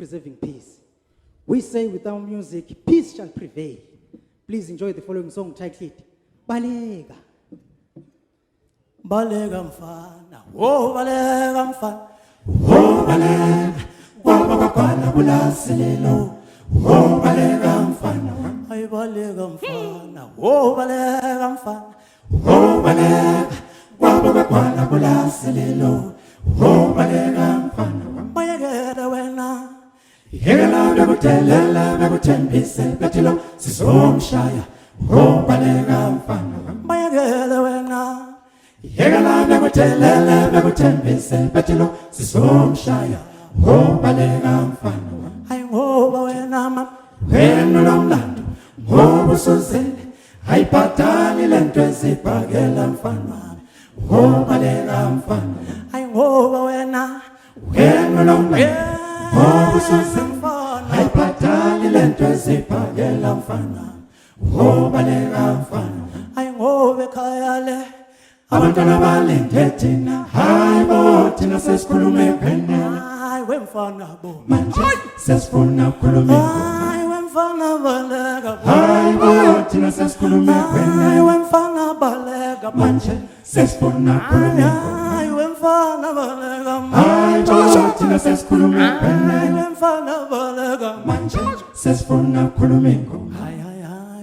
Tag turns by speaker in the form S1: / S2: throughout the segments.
S1: preserving peace. We say with our music, peace shall prevail. Please enjoy the following song titled, Balega.
S2: Balega mfana, oh balega mfana, oh balega, wabakwana bulasilelo, oh balega mfana, ay balega mfana, oh balega mfana, oh balega, wabakwana bulasilelo, oh balega mfana, bayagera wena, yegala bekutelela bekutembise betilo sisomshaya, oh balega mfana, bayagera wena. Yegala bekutelela bekutembise betilo sisomshaya ngobalega mfana hayi ngoba wena mama wena nomlando ngoba usuzile ayiphathani lento ezibhakela mfana ngobalega mfana hayi ngoba wena nomlando ngoba usuzile ayiphathani lento ezibhakela mfana ngobalega mfana hayi ngoba ekhaya le abantwana balinde thina hayi bo thina sesikhulume phena hayi wemfana bo manje sesifuna ukukhuluma hayi wemfana balega hayi bo thina sesikhulume phena hayi wemfana balega manje sesifuna ukukhuluma hayi wemfana balega hayi bo thina sesikhulume phena hayi wemfana balega manje sesifuna ukukhuluma hayi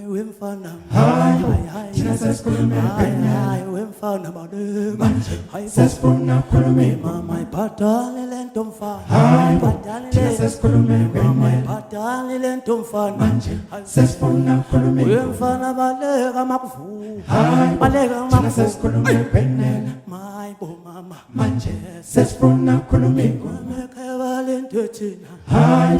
S2: wemfana hayi thina sesikhulume phena hayi wemfana balega hayi sesifuna ukukhuluma mama iphathani lento mfana hayi thina sesikhulume mama iphathani lento mfana manje sesifuna ukukhuluma wemfana balega makuvu hayi balega thina sesikhulume phena hayi bo mama manje sesifuna ukukhuluma ekhaya balinde thina hayi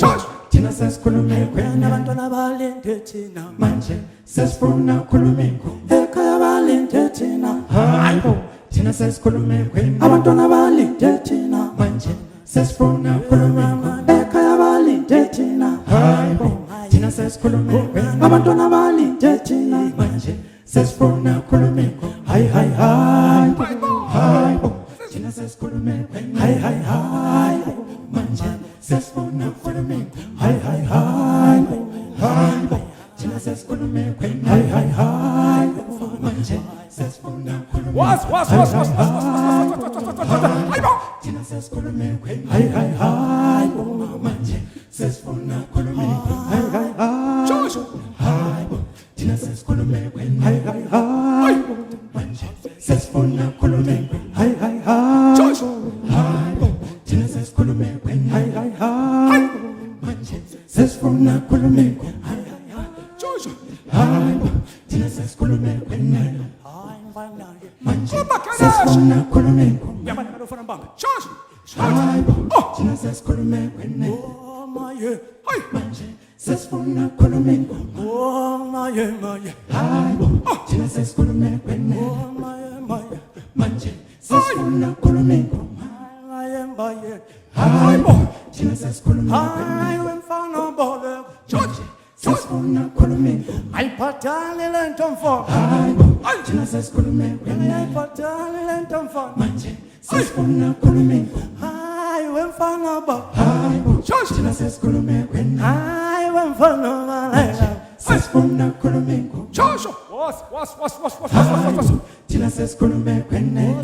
S2: thina sesikhulume phena abantwana balinde thina manje sesifuna ukukhuluma ekhaya balinde thina hayi thina sesikhulume phena abantwana balinde thina manje sesifuna ukukhuluma ekhaya balinde thina hayi thina sesikhulume phena abantwana balinde thina manje sesifuna ukukhuluma hayi thina sesikhulume phena hayi manje sesifuna ukukhuluma hayi thina sesikhulume phena hayi manje sesifuna ukukhuluma was thina sesikhulume phena hayi manje sesifuna ukukhuluma hayi thina sesikhulume phena hayi manje sesifuna ukukhuluma hayi thina sesikhulume phena hayi manje sesifuna ukukhuluma hayi thina sesikhulume phena manje sesifuna ukukhuluma yabana lofana mbanga hayi thina sesikhulume phena maye hayi manje sesifuna ukukhuluma maye hayi thina sesikhulume phena maye manje sesifuna ukukhuluma maye hayi thina sesikhulume hayi wemfana bole sesifuna ukukhuluma ayiphathani lento mfana hayi thina sesikhulume ayiphathani lento mfana manje sesifuna ukukhuluma hayi wemfana ba hayi thina sesikhulume hayi wemfana ba sesifuna ukukhuluma shosho was thina sesikhulume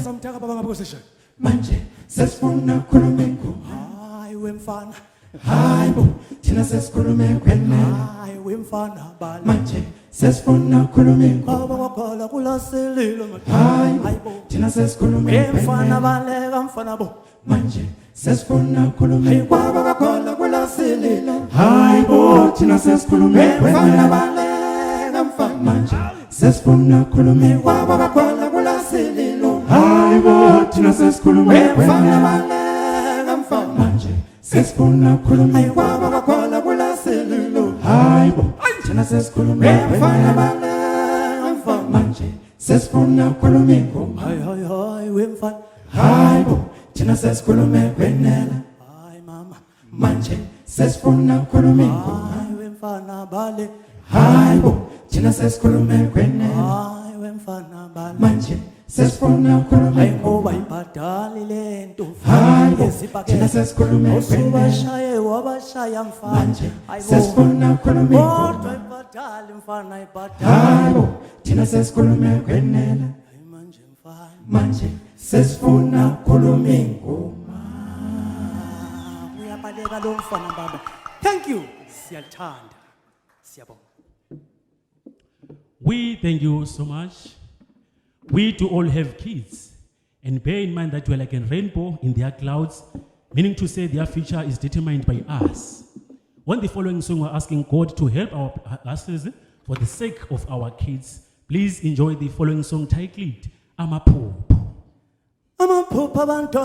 S2: samthaka baba ngaphosesha manje sesifuna ukukhuluma hayi wemfana hayi thina sesikhulume hayi wemfana bala manje sesifuna ukukhuluma baba wakhala kulaselilo hayi thina sesikhulume wemfana balega mfana bo manje sesifuna ukukhuluma baba wakhala kulaselilo hayi thina sesikhulume wemfana balega mfana manje sesifuna ukukhuluma baba wakhala kulaselilo hayi thina sesikhulume wemfana balega mfana manje sesifuna ukukhuluma baba wakhala kulaselilo hayi thina sesikhulume wemfana balega mfana manje sesifuna ukukhuluma hayi wemfana hayi thina sesikhulume kwenela hayi mama manje sesifuna ukukhuluma hayi wemfana bale hayi thina sesikhulume kwenela hayi wemfana bale manje
S1: sesifuna ukhulume
S2: hayi ngoba ibhadali lento
S1: Hayi bo,
S2: Yesibhakela.
S1: thina sesikhulume
S2: Usubashaye wabashaya mfana
S1: manje
S2: Hayi bo.
S1: sesifuna ukhulume
S2: Kodwa ibhadali mfana ibhadali
S1: hayibo thina sesikhulume kwenela
S2: Hayi manje mfana
S1: manje sesifuna ukhuluma ingoma
S2: uyabaleka lo mfana baba thank you siyathanda siyabonga
S3: We thank you so much. We do all have kids. And bear in mind that we're like a rainbow in their clouds, meaning to say their future is determined by us. On the following song, we're asking God to help us for the sake of our kids. Please enjoy the following song titled Amaphupho.
S2: amaphupha abantu